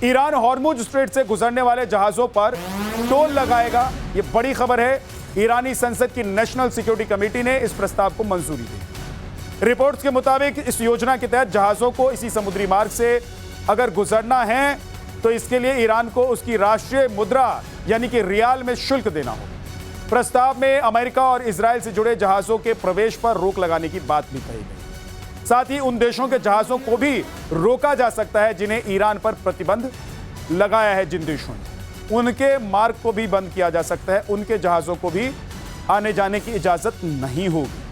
Iran Hormuz strait से गुजरने वाले जहाजों पर टोल लगाएगा। यह बड़ी खबर है। ईरानी संसद की नेशनल सिक्योरिटी कमेटी ने इस प्रस्ताव को मंजूरी दी। रिपोर्ट्स के मुताबिक इस योजना के तहत जहाजों को इसी समुद्री मार्ग से अगर गुजरना है तो इसके लिए ईरान को उसकी राष्ट्रीय मुद्रा यानी कि रियाल में शुल्क देना होगा। प्रस्ताव में अमेरिका और इजराइल से जुड़े जहाजों के प्रवेश पर रोक लगाने की बात भी कही गई। साथ ही उन देशों के जहाजों को भी रोका जा सकता है जिन्हें ईरान पर प्रतिबंध लगाया है। जिन देशों ने उनके मार्ग को भी बंद किया जा सकता है, उनके जहाजों को भी आने जाने की इजाजत नहीं होगी।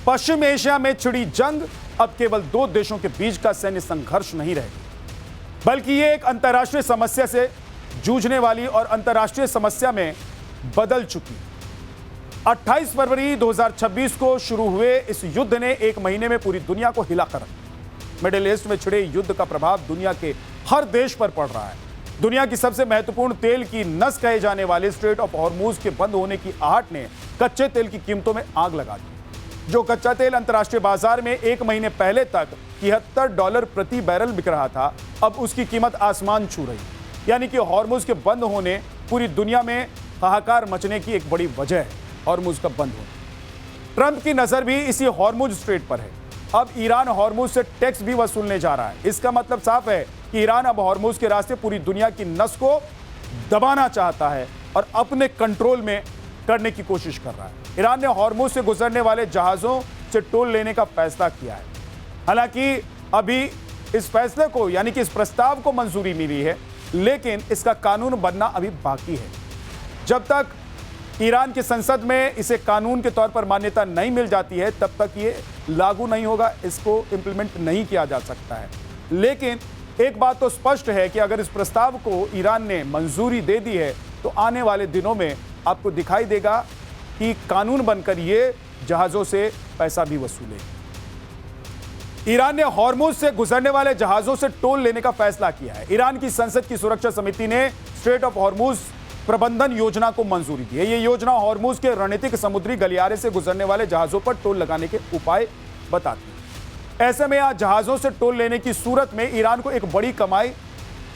पश्चिम एशिया में छिड़ी जंग अब केवल दो देशों के बीच का सैन्य संघर्ष नहीं रहेगा, बल्कि यह एक अंतर्राष्ट्रीय समस्या से जूझने वाली और अंतर्राष्ट्रीय समस्या में बदल चुकी। 28 फरवरी 2026 को शुरू हुए इस युद्ध ने एक महीने में पूरी दुनिया को हिलाकर रखा। मिडिल ईस्ट में छिड़े युद्ध का प्रभाव दुनिया के हर देश पर पड़ रहा है। दुनिया की सबसे महत्वपूर्ण तेल की नस कहे जाने वाले स्ट्रेट ऑफ हॉर्मुज के बंद होने की आहट ने कच्चे तेल की कीमतों में आग लगा दी। जो कच्चा तेल अंतर्राष्ट्रीय बाजार में एक महीने पहले तक $73 प्रति बैरल बिक रहा था, अब उसकी कीमत आसमान छू रही। यानी कि हॉर्मुज के बंद होने पूरी दुनिया में हाहाकार मचने की एक बड़ी वजह है। हॉर्मुज का बंद होना, ट्रंप की नजर भी इसी हॉर्मुज स्ट्रेट पर है। अब ईरान हॉर्मुज से टैक्स भी वसूलने जा रहा है। इसका मतलब साफ है कि ईरान अब हॉर्मुज के रास्ते पूरी दुनिया की नस को दबाना चाहता है और अपने कंट्रोल में करने की कोशिश कर रहा है। ईरान ने हॉर्मुज से गुजरने वाले जहाजों से टोल लेने का फैसला किया है। हालांकि अभी इस फैसले को यानी कि इस प्रस्ताव को मंजूरी मिली है, लेकिन इसका कानून बनना अभी बाकी है। जब तक ईरान की संसद में इसे कानून के तौर पर मान्यता नहीं मिल जाती है, तब तक ये लागू नहीं होगा, इसको इंप्लीमेंट नहीं किया जा सकता है। लेकिन एक बात तो स्पष्ट है कि अगर इस प्रस्ताव को ईरान ने मंजूरी दे दी है तो आने वाले दिनों में आपको दिखाई देगा कि कानून बनकर ये जहाजों से पैसा भी वसूले। ईरान ने हॉर्मुज से गुजरने वाले जहाजों से टोल लेने का फैसला किया है। ईरान की संसद की सुरक्षा समिति ने स्ट्रेट ऑफ हॉर्मुज प्रबंधन योजना को मंजूरी दी है। यह योजना हॉर्मुज के रणनीतिक समुद्री गलियारे से गुजरने वाले जहाजों पर टोल लगाने के उपाय बताती है। ऐसे में आज जहाजों से टोल लेने की सूरत में ईरान को एक बड़ी कमाई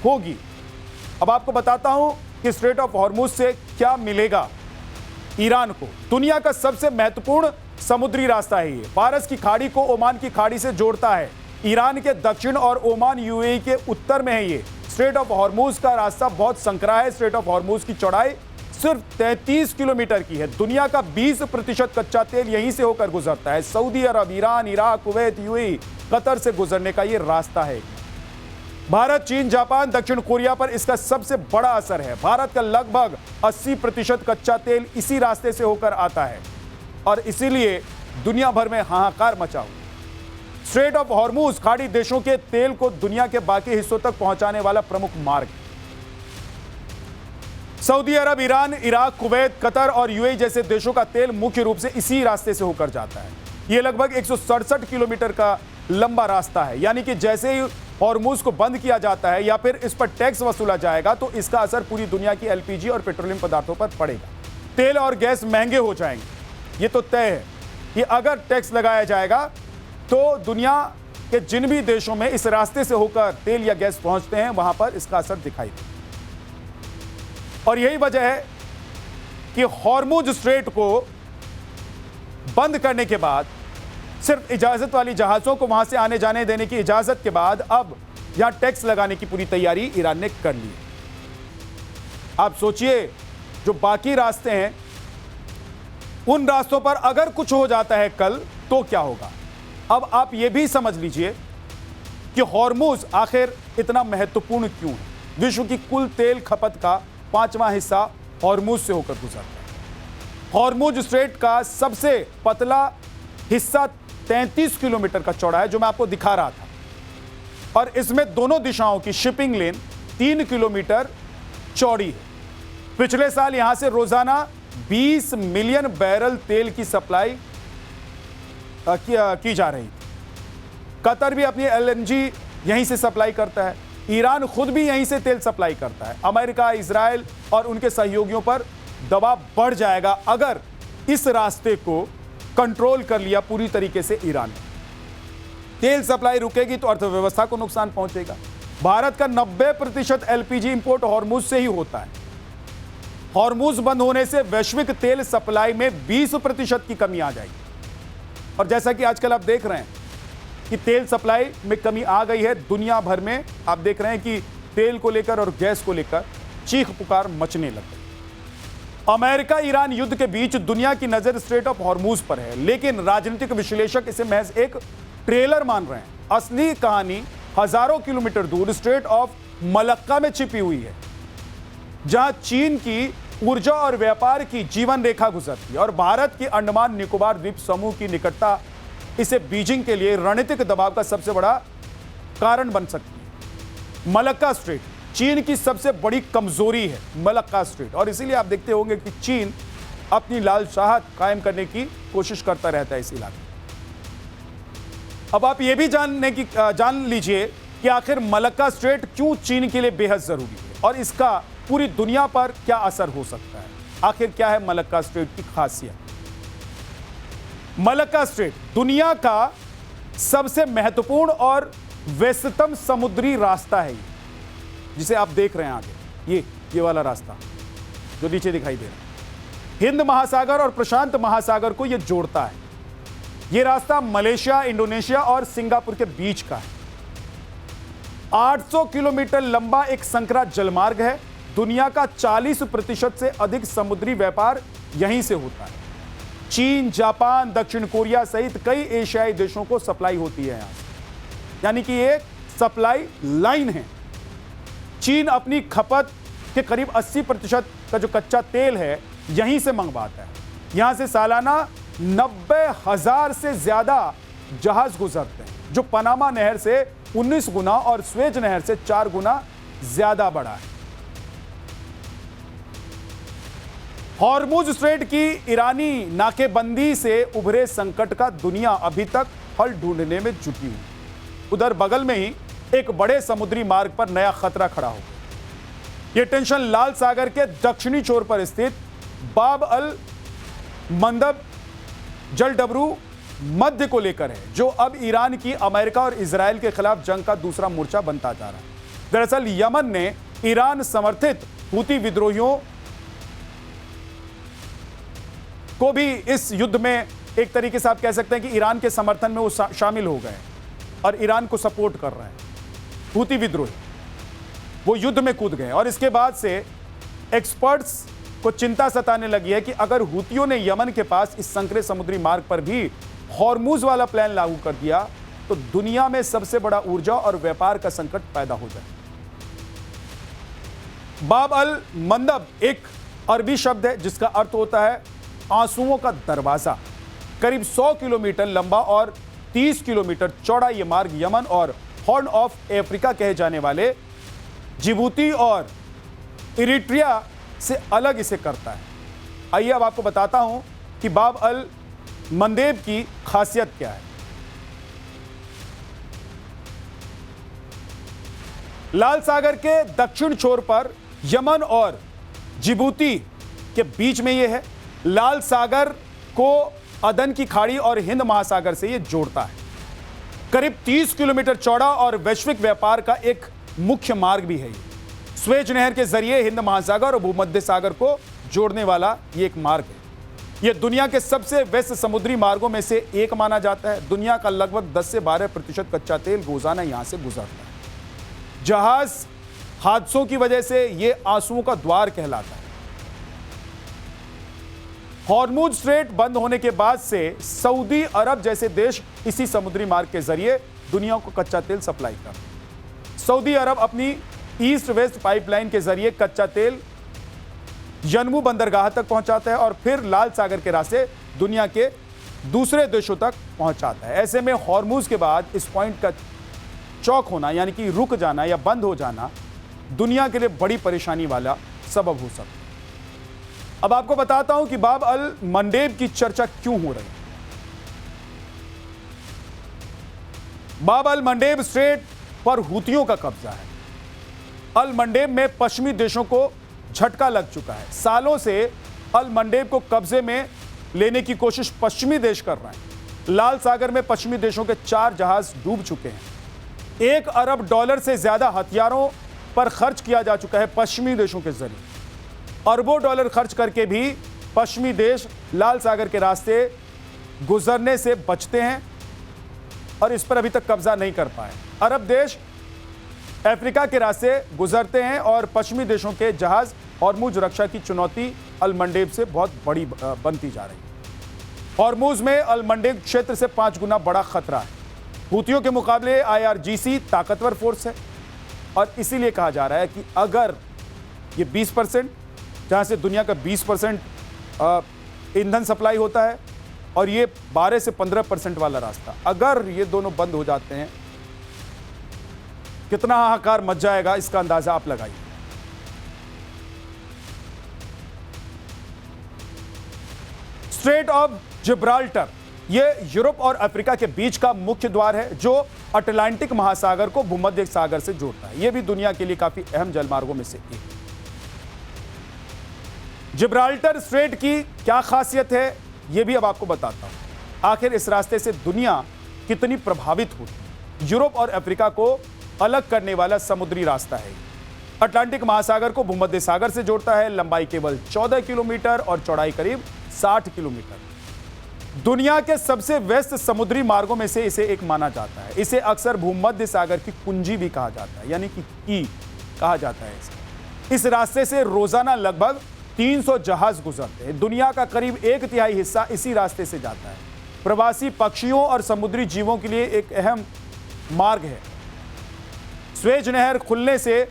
होगी। अब आपको बताता हूं कि स्ट्रेट ऑफ हॉर्मुज से क्या मिलेगा ईरान को। दुनिया का सबसे महत्वपूर्ण समुद्री रास्ता है ये। फारस की खाड़ी को ओमान की खाड़ी से जोड़ता है। ईरान के दक्षिण और ओमान यूएई के उत्तर में है ये। स्ट्रेट ऑफ हॉर्मुज का रास्ता बहुत संकरा है। स्ट्रेट ऑफ हॉर्मुज की चौड़ाई सिर्फ 33 किलोमीटर की है। दुनिया का 20% कच्चा तेल यहीं से होकर गुजरता है। Saudi Arabia, Iran, Iraq, Kuwait, UAE, Qatar से गुजरने का ये रास्ता है। भारत, चीन, जापान, दक्षिण कोरिया पर इसका सबसे बड़ा असर है। भारत का लगभग 80% कच्चा तेल इसी रास्ते से होकर आता है और इसीलिए दुनिया भर में हाहाकार मचा हुआ। स्ट्रेट ऑफ हॉर्मुज खाड़ी देशों के तेल को दुनिया के बाकी हिस्सों तक पहुंचाने वाला प्रमुख मार्ग है। Saudi Arabia, Iran, Iraq, Kuwait, Qatar और यूएई जैसे देशों का तेल मुख्य रूप से इसी रास्ते से होकर जाता है। यह लगभग 167 किलोमीटर का लंबा रास्ता है। यानी कि जैसे ही हॉर्मुज को बंद किया जाता है या फिर इस पर टैक्स वसूला जाएगा तो इसका असर पूरी दुनिया की एलपीजी और पेट्रोलियम पदार्थों पर पड़ेगा। तेल और गैस महंगे हो जाएंगे। ये तो तय है कि अगर टैक्स लगाया जाएगा तो दुनिया के जिन भी देशों में इस रास्ते से होकर तेल या गैस पहुंचते हैं वहां पर इसका असर दिखाई देगा। और यही वजह है कि हॉर्मुज स्ट्रेट को बंद करने के बाद, सिर्फ इजाजत वाली जहाजों को वहां से आने जाने देने की इजाजत के बाद अब यहां टैक्स लगाने की पूरी तैयारी ईरान ने कर ली है। आप सोचिए, जो बाकी रास्ते हैं उन रास्तों पर अगर कुछ हो जाता है कल तो क्या होगा। अब आप यह भी समझ लीजिए कि हॉर्मुज आखिर इतना महत्वपूर्ण क्यों है। विश्व की कुल तेल खपत का 5वां हिस्सा हॉर्मुज से होकर गुजरता है। हॉर्मुज स्ट्रेट का सबसे पतला हिस्सा 33 किलोमीटर का चौड़ा है, जो मैं आपको दिखा रहा था, और इसमें दोनों दिशाओं की शिपिंग लेन 3 किलोमीटर चौड़ी है। पिछले साल यहां से रोजाना 20 मिलियन बैरल तेल की सप्लाई की जा रही थी। कतर भी अपनी एलएनजी यहीं से सप्लाई करता है। ईरान खुद भी यहीं से तेल सप्लाई करता है। अमेरिका, इजराइल और उनके सहयोगियों पर दबाव बढ़ जाएगा अगर इस रास्ते को कंट्रोल कर लिया पूरी तरीके से ईरान ने। तेल सप्लाई रुकेगी तो अर्थव्यवस्था को नुकसान पहुंचेगा। भारत का 90% एलपीजी इंपोर्ट हॉर्मुज से ही होता है। हॉर्मुज बंद होने से वैश्विक तेल सप्लाई में 20% की कमी आ जाएगी। और जैसा कि आजकल आप देख रहे हैं कि तेल सप्लाई में कमी आ गई है, दुनिया भर में आप देख रहे हैं कि तेल को लेकर और गैस को लेकर चीख पुकार मचने लग गई। अमेरिका ईरान युद्ध के बीच दुनिया की नजर स्ट्रेट ऑफ हॉर्मुज पर है, लेकिन राजनीतिक विश्लेषक इसे महज एक ट्रेलर मान रहे हैं। असली कहानी हजारों किलोमीटर दूर स्ट्रेट ऑफ मलक्का में छिपी हुई है, जहां चीन की ऊर्जा और व्यापार की जीवन रेखा गुजरती है और भारत की अंडमान निकोबार द्वीप समूह की निकटता इसे बीजिंग के लिए रणनीतिक दबाव का सबसे बड़ा कारण बन सकती है। मलक्का स्ट्रेट चीन की सबसे बड़ी कमजोरी है, मलक्का स्ट्रेट, और इसीलिए आप देखते होंगे कि चीन अपनी लालसाहत कायम करने की कोशिश करता रहता है इस इलाके में। अब आप यह भी जान लीजिए कि आखिर मलक्का स्ट्रेट क्यों चीन के लिए बेहद जरूरी है और इसका पूरी दुनिया पर क्या असर हो सकता है। आखिर क्या है मलक्का स्ट्रेट की खासियत? मलक्का स्ट्रेट दुनिया का सबसे महत्वपूर्ण और व्यस्ततम समुद्री रास्ता है, जिसे आप देख रहे हैं आगे, ये वाला रास्ता जो नीचे दिखाई दे रहा है, हिंद महासागर और प्रशांत महासागर को यह जोड़ता है। यह रास्ता मलेशिया, इंडोनेशिया और सिंगापुर के बीच का है। 800 किलोमीटर लंबा एक संकरा जलमार्ग है। दुनिया का 40% से अधिक समुद्री व्यापार यहीं से होता है। चीन, जापान, दक्षिण कोरिया सहित कई एशियाई देशों को सप्लाई होती है यहां से, यानी कि एक सप्लाई लाइन है। चीन अपनी खपत के करीब 80% का जो कच्चा तेल है यहीं से मंगवाता है। यहां से सालाना 90,000 से ज्यादा जहाज गुजरते हैं, जो पनामा नहर से 19 गुना और स्वेज नहर से 4 गुना ज्यादा बड़ा है। हॉर्मुज स्ट्रेट की ईरानी नाकेबंदी से उभरे संकट का दुनिया अभी तक हल ढूंढने में जुटी हुई। उधर बगल में ही एक बड़े समुद्री मार्ग पर नया खतरा खड़ा हो गया। यह टेंशन लाल सागर के दक्षिणी छोर पर स्थित बाब अल मंदब जलडबरू मध्य को लेकर है, जो अब ईरान की अमेरिका और इजराइल के खिलाफ जंग का दूसरा मोर्चा बनता जा रहा है। दरअसल यमन ने ईरान समर्थित हूती विद्रोहियों को भी इस युद्ध में एक तरीके से आप कह सकते हैं कि ईरान के समर्थन में वो शामिल हो गए और ईरान को सपोर्ट कर रहे हैं। हूती विद्रोही वो युद्ध में कूद गए और इसके बाद से एक्सपर्ट्स को चिंता सताने लगी है कि अगर हूतियों ने यमन के पास इस संकरे समुद्री मार्ग पर भी हॉर्मुज वाला प्लान लागू कर दिया तो दुनिया में सबसे बड़ा ऊर्जा और व्यापार का संकट पैदा हो जाए। बाब अल मंदब एक अरबी शब्द है जिसका अर्थ होता है आंसुओं का दरवाजा। करीब 100 किलोमीटर लंबा और 30 किलोमीटर चौड़ा यह मार्ग यमन और हॉर्न ऑफ अफ्रीका कहे जाने वाले जिबूती और इरिट्रिया से अलग इसे करता है। आइए अब आपको बताता हूं कि बाब अल मंदेब की खासियत क्या है। लाल सागर के दक्षिण छोर पर यमन और जिबूती के बीच में यह है। लाल सागर को अदन की खाड़ी और हिंद महासागर से यह जोड़ता है। करीब 30 किलोमीटर चौड़ा और वैश्विक व्यापार का एक मुख्य मार्ग भी है। स्वेज नहर के जरिए हिंद महासागर और भूमध्य सागर को जोड़ने वाला यह एक मार्ग है। यह दुनिया के सबसे व्यस्त समुद्री मार्गों में से एक माना जाता है। दुनिया का लगभग 10 से 12% कच्चा तेल रोजाना यहां से गुजरता है। जहाज हादसों की वजह से यह आंसुओं का द्वार कहलाता है। हॉर्मुज स्ट्रेट बंद होने के बाद से सऊदी अरब जैसे देश इसी समुद्री मार्ग के जरिए दुनिया को कच्चा तेल सप्लाई करते हैं। सऊदी अरब अपनी ईस्ट वेस्ट पाइपलाइन के जरिए कच्चा तेल यनमू बंदरगाह तक पहुंचाता है और फिर लाल सागर के रास्ते दुनिया के दूसरे देशों तक पहुंचाता है। ऐसे में हॉर्मुज के बाद इस पॉइंट का चौक होना यानी कि रुक जाना या बंद हो जाना दुनिया के लिए बड़ी परेशानी वाला सबब हो सकता है। अब आपको बताता हूं कि बाब अल मंडेब की चर्चा क्यों हो रही है। बाब अल मंडेब स्ट्रेट पर हूतियों का कब्जा है। अल मंडेब में पश्चिमी देशों को झटका लग चुका है। सालों से अल मंडेब को कब्जे में लेने की कोशिश पश्चिमी देश कर रहे हैं। लाल सागर में पश्चिमी देशों के 4 जहाज डूब चुके हैं। $1 अरब से ज्यादा हथियारों पर खर्च किया जा चुका है पश्चिमी देशों के जरिए। अरबों डॉलर खर्च करके भी पश्चिमी देश लाल सागर के रास्ते गुजरने से बचते हैं और इस पर अभी तक कब्जा नहीं कर पाए। अरब देश अफ्रीका के रास्ते गुजरते हैं और पश्चिमी देशों के जहाज हॉर्मुज रक्षा की चुनौती अल-मंडेब से बहुत बड़ी बनती जा रही है। हॉर्मुज में अल-मंडेब क्षेत्र से 5 गुना बड़ा खतरा है। हूतियों के मुकाबले IRGC ताकतवर फोर्स है और इसीलिए कहा जा रहा है कि अगर ये 20%, जहां से दुनिया का 20% ईंधन सप्लाई होता है, और ये 12 से 15% वाला रास्ता, अगर ये दोनों बंद हो जाते हैं, कितना हाहाकार मच जाएगा इसका अंदाजा आप लगाइए। स्ट्रेट ऑफ जिब्राल्टर ये यूरोप और अफ्रीका के बीच का मुख्य द्वार है जो अटलांटिक महासागर को भूमध्य सागर से जोड़ता है। यह भी दुनिया के लिए काफी अहम जलमार्गों में से एक है। जिब्राल्टर स्ट्रेट की क्या खासियत है यह भी अब आपको बताता हूं। आखिर इस रास्ते से दुनिया कितनी प्रभावित होती। यूरोप और अफ्रीका को अलग करने वाला समुद्री रास्ता है। अटलांटिक महासागर को भूमध्य सागर से जोड़ता है। लंबाई केवल 14 किलोमीटर और चौड़ाई करीब 60 किलोमीटर। दुनिया के सबसे व्यस्त समुद्री मार्गों में से इसे एक माना जाता है। इसे अक्सर भूमध्य सागर की कुंजी भी कहा जाता है, यानी कि की कहा जाता है इसे। इस रास्ते से रोजाना लगभग 300 जहाज गुजरते हैं। दुनिया का करीब 1/3 हिस्सा इसी रास्ते से जाता है। प्रवासी पक्षियों और समुद्री जीवों के लिए एक अहम मार्ग है। स्वेज नहर खुलने से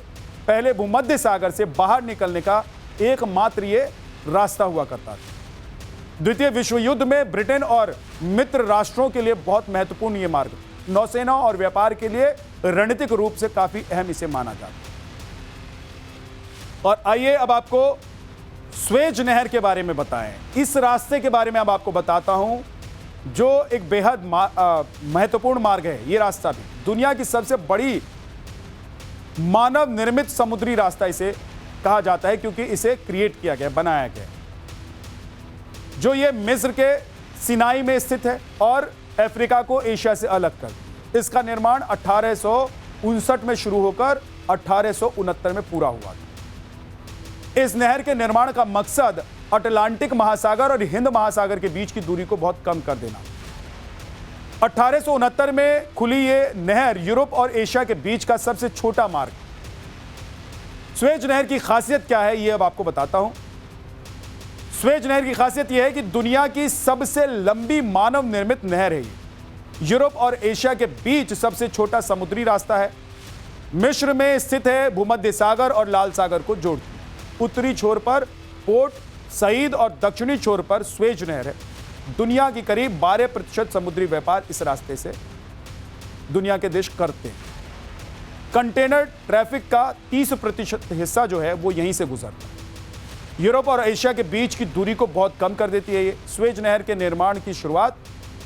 पहले भूमध्य सागर से बाहर निकलने का एकमात्र ये रास्ता हुआ करता था। द्वितीय विश्व युद्ध में ब्रिटेन और मित्र राष्ट्रों के लिए बहुत महत्वपूर्ण ये मार्ग, नौसेना और व्यापार के लिए रणनीतिक रूप से काफी अहम इसे माना जाता है। और आइए अब आपको स्वेज नहर के बारे में बताएं। इस रास्ते के बारे में अब आपको बताता हूं जो एक बेहद महत्वपूर्ण मार्ग है। यह रास्ता भी दुनिया की सबसे बड़ी मानव निर्मित समुद्री रास्ता इसे कहा जाता है, क्योंकि इसे क्रिएट किया गया, बनाया गया, जो ये मिस्र के सिनाई में स्थित है और अफ्रीका को एशिया से अलग कर। इसका निर्माण 1859 में शुरू होकर 1869 में पूरा हुआ था। इस नहर के निर्माण का मकसद अटलांटिक महासागर और हिंद महासागर के बीच की दूरी को बहुत कम कर देना। 1869 में खुली ये नहर यूरोप और एशिया के बीच का सबसे छोटा मार्ग। स्वेज नहर की खासियत क्या है ये अब आपको बताता हूं। स्वेज नहर की खासियत यह है कि दुनिया की सबसे लंबी मानव निर्मित नहर है। यूरोप और एशिया के बीच सबसे छोटा समुद्री रास्ता है। मिस्र में स्थित है, भूमध्य सागर और लाल सागर को जोड़ती है। उत्तरी छोर पर पोर्ट सईद और दक्षिणी छोर पर स्वेज नहर है। दुनिया की करीब 12% समुद्री व्यापार इस रास्ते से दुनिया के देश करते हैं। कंटेनर ट्रैफिक का 30% हिस्सा जो है वो यहीं से गुजरता है। यूरोप और एशिया के बीच की दूरी को बहुत कम कर देती है। ये स्वेज नहर के निर्माण की शुरुआत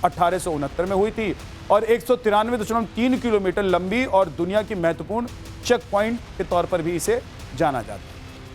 1869 में हुई थी और 193.3 किलोमीटर लंबी और दुनिया की महत्वपूर्ण चेक पॉइंट के तौर पर भी इसे जाना जाता है।